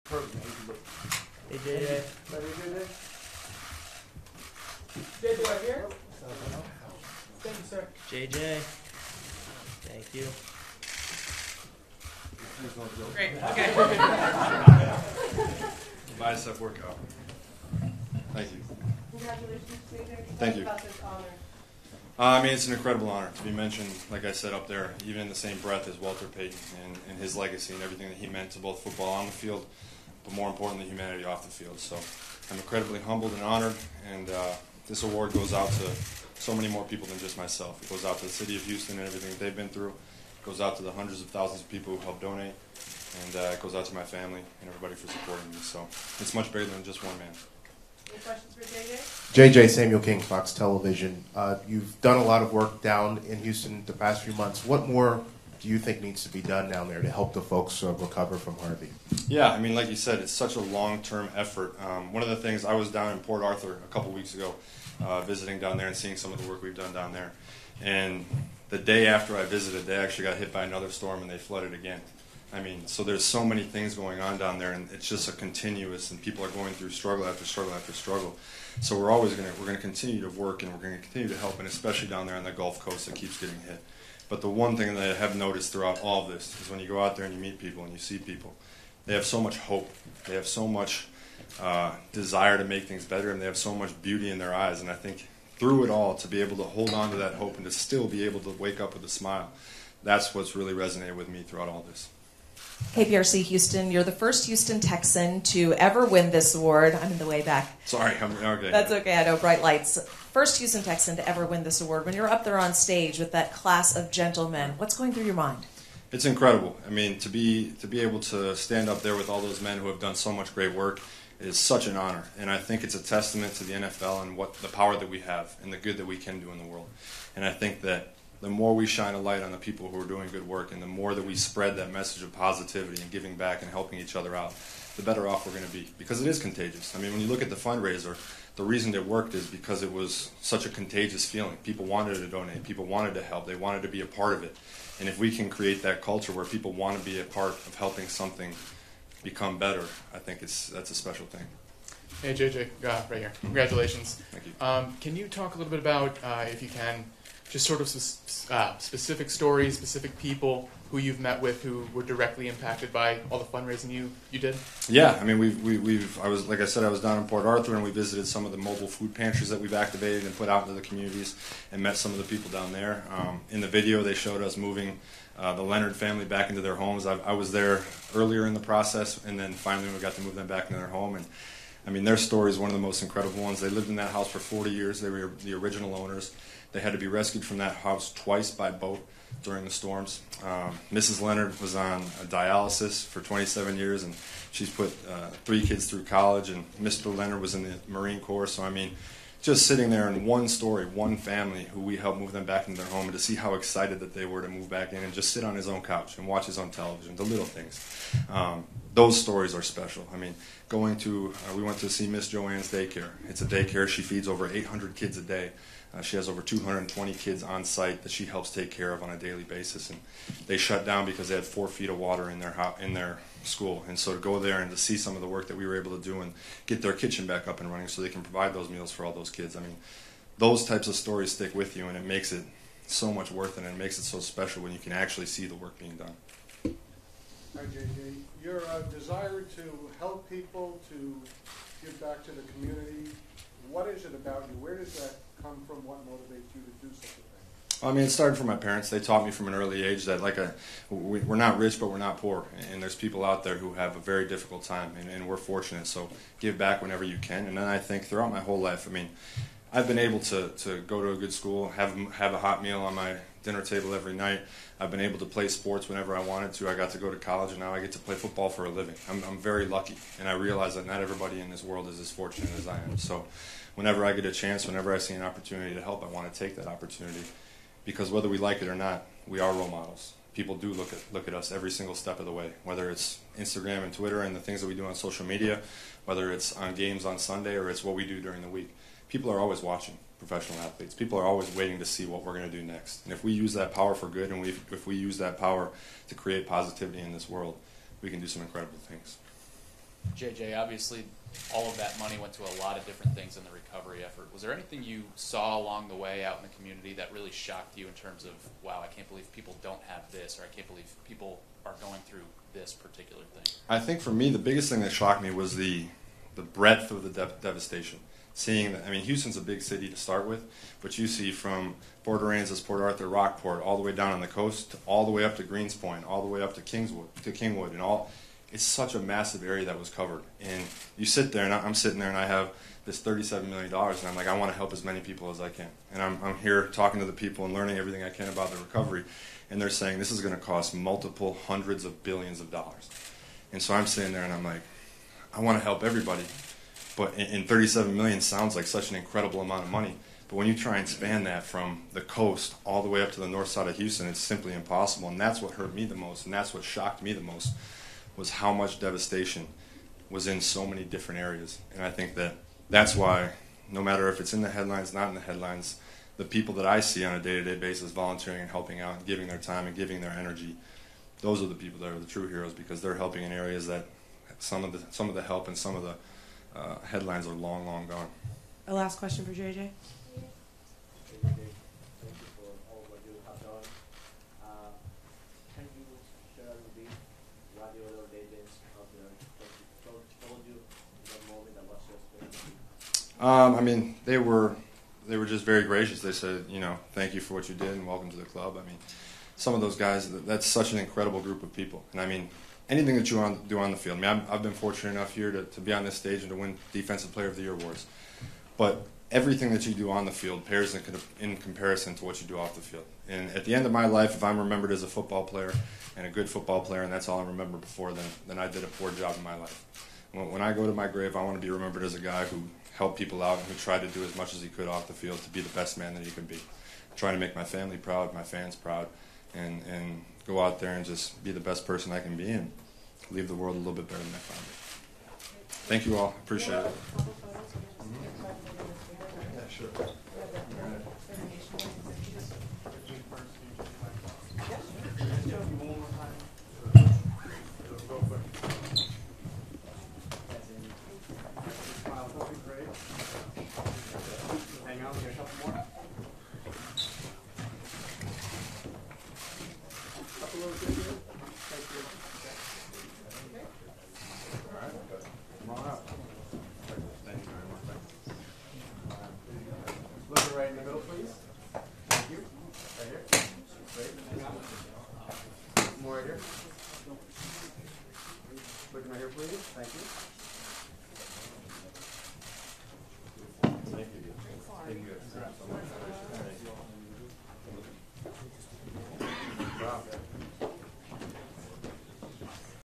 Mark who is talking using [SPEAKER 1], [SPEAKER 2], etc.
[SPEAKER 1] Hey, JJ.
[SPEAKER 2] JJ right here. Thank you, sir.
[SPEAKER 1] JJ. Thank you.
[SPEAKER 2] Great. Okay.
[SPEAKER 3] Bicep workout. Thank you.
[SPEAKER 4] Congratulations, JJ.
[SPEAKER 3] Thank you.
[SPEAKER 4] About this honor.
[SPEAKER 3] I mean, it's an incredible honor to be mentioned, like I said up there, even in the same breath as Walter Payton and his legacy and everything that he meant to both football on the field, but more importantly, humanity off the field. So I'm incredibly humbled and honored, and this award goes out to so many more people than just myself. It goes out to the city of Houston and everything that they've been through. It goes out to the hundreds of thousands of people who helped donate, and it goes out to my family and everybody for supporting me. So it's much bigger than just one man.
[SPEAKER 4] Any questions for JJ?
[SPEAKER 5] JJ, Samuel King, Fox Television. You've done a lot of work down in Houston the past few months. What more do you think needs to be done down there to help the folks recover from Harvey?
[SPEAKER 3] Yeah, I mean, like you said, it's such a long-term effort. One of the things, I was down in Port Arthur a couple weeks ago, visiting down there and seeing some of the work we've done down there. And the day after I visited, they actually got hit by another storm and they flooded again. I mean, so there's so many things going on down there, and it's just a continuous, and people are going through struggle after struggle after struggle. So we're going to continue to work, and we're going to continue to help, and especially down there on the Gulf Coast that keeps getting hit. But the one thing that I have noticed throughout all of this is when you go out there and you meet people and you see people, they have so much hope, they have so much desire to make things better, and they have so much beauty in their eyes. And I think through it all, to be able to hold on to that hope and to still be able to wake up with a smile, that's what's really resonated with me throughout all this.
[SPEAKER 6] KPRC Houston, you're the first Houston Texan to ever win this award. I'm in the way back.
[SPEAKER 3] Sorry, okay.
[SPEAKER 6] That's okay, I know, bright lights. First Houston Texan to ever win this award. When you're up there on stage with that class of gentlemen, what's going through your mind?
[SPEAKER 3] It's incredible. I mean, to be able to stand up there with all those men who have done so much great work is such an honor. And I think it's a testament to the NFL and what the power that we have and the good that we can do in the world. And I think that the more we shine a light on the people who are doing good work and the more that we spread that message of positivity and giving back and helping each other out, the better off we're going to be. Because it is contagious. I mean, when you look at the fundraiser, the reason it worked is because it was such a contagious feeling. People wanted to donate. People wanted to help. They wanted to be a part of it. And if we can create that culture where people want to be a part of helping something become better, I think that's a special thing.
[SPEAKER 2] Hey, JJ, right here. Congratulations.
[SPEAKER 3] Thank you.
[SPEAKER 2] Can you talk a little bit about, if you can, just sort of specific stories, specific people who you've met with who were directly impacted by all the fundraising you did?
[SPEAKER 3] Yeah, I mean, I was, like I said, I was down in Port Arthur and we visited some of the mobile food pantries that we've activated and put out into the communities and met some of the people down there. In the video, they showed us moving the Leonard family back into their homes. I was there earlier in the process, and then finally we got to move them back into their home. And I mean, their story is one of the most incredible ones. They lived in that house for 40 years. They were the original owners. They had to be rescued from that house twice by boat during the storms. Mrs. Leonard was on dialysis for 27 years, and she's put 3 kids through college, and Mr. Leonard was in the Marine Corps. So, I mean, just sitting there in one story, one family who we helped move them back into their home, and to see how excited that they were to move back in and just sit on his own couch and watch his own television, the little things. Those stories are special. I mean, we went to see Miss Joanne's daycare. It's a daycare. She feeds over 800 kids a day. She has over 220 kids on site that she helps take care of on a daily basis. And they shut down because they had 4 feet of water in their school. And so to go there and to see some of the work that we were able to do and get their kitchen back up and running so they can provide those meals for all those kids. I mean, those types of stories stick with you, and it makes it so much worth it, and it makes it so special when you can actually see the work being done.
[SPEAKER 7] Hi, JJ. Your desire to help people, to give back to the community, what is it about you? Where does that come from? What motivates you to do such a thing?
[SPEAKER 3] I mean, it started from my parents. They taught me from an early age that we're not rich, but we're not poor. And there's people out there who have a very difficult time, and we're fortunate. So give back whenever you can. And then I think throughout my whole life, I mean, I've been able to go to a good school, have a hot meal on my dinner table every night. I've been able to play sports whenever I wanted to. I got to go to college, and now I get to play football for a living. I'm very lucky, and I realize that not everybody in this world is as fortunate as I am. So whenever I get a chance, whenever I see an opportunity to help, I want to take that opportunity, because whether we like it or not, we are role models. People do look at us every single step of the way, whether it's Instagram and Twitter and the things that we do on social media, whether it's on games on Sunday or it's what we do during the week. People are always watching professional athletes. People are always waiting to see what we're going to do next. And if we use that power for good, and if we use that power to create positivity in this world, we can do some incredible things.
[SPEAKER 2] JJ, obviously all of that money went to a lot of different things in the recovery effort. Was there anything you saw along the way out in the community that really shocked you in terms of, wow, I can't believe people don't have this, or I can't believe people are going through this particular thing?
[SPEAKER 3] I think for me, the biggest thing that shocked me was the breadth of the devastation. Seeing that, I mean, Houston's a big city to start with, but you see from Port Aransas, Port Arthur, Rockport, all the way down on the coast, all the way up to Greenspoint, all the way up to Kingwood, and all. It's such a massive area that was covered. And you sit there, and I'm sitting there, and I have this $37 million, and I'm like, I want to help as many people as I can. And I'm here talking to the people and learning everything I can about the recovery. And they're saying this is going to cost multiple hundreds of billions of dollars. And so I'm sitting there, and I'm like, I want to help everybody. But in $37 million sounds like such an incredible amount of money. But when you try and span that from the coast all the way up to the north side of Houston, it's simply impossible. And that's what hurt me the most, and that's what shocked me the most, was how much devastation was in so many different areas. And I think that's why, no matter if it's in the headlines, not in the headlines, the people that I see on a day-to-day basis volunteering and helping out and giving their time and giving their energy, those are the people that are the true heroes, because they're helping in areas that some of the help and some of the headlines are long, long gone.
[SPEAKER 8] A last question for JJ.
[SPEAKER 9] Thank you for all what you have done. Can you share with me what the other agents out there told you in that moment that was just
[SPEAKER 3] I mean, they were just very gracious. They said, you know, thank you for what you did and welcome to the club. I mean, some of those guys, that's such an incredible group of people. And I mean, anything that you do on the field. I mean, I've been fortunate enough here to be on this stage and to win Defensive Player of the Year awards. But everything that you do on the field pales in comparison to what you do off the field. And at the end of my life, if I'm remembered as a football player and a good football player, and that's all I'm remembered before, then I did a poor job in my life. When I go to my grave, I want to be remembered as a guy who helped people out and who tried to do as much as he could off the field to be the best man that he could be. Trying to make my family proud, my fans proud, and go out there and just be the best person I can be and leave the world a little bit better than I found it. Thank you all. Appreciate it. Yeah, sure.
[SPEAKER 9] hang out here a couple more?
[SPEAKER 7] Couple of those videos. Thank you.
[SPEAKER 3] All right. Come on up. Thank you very much.
[SPEAKER 9] Look right in the middle, please. Thank you. Right here. Great. Hang on. More right here. Looking right here, please. Thank you.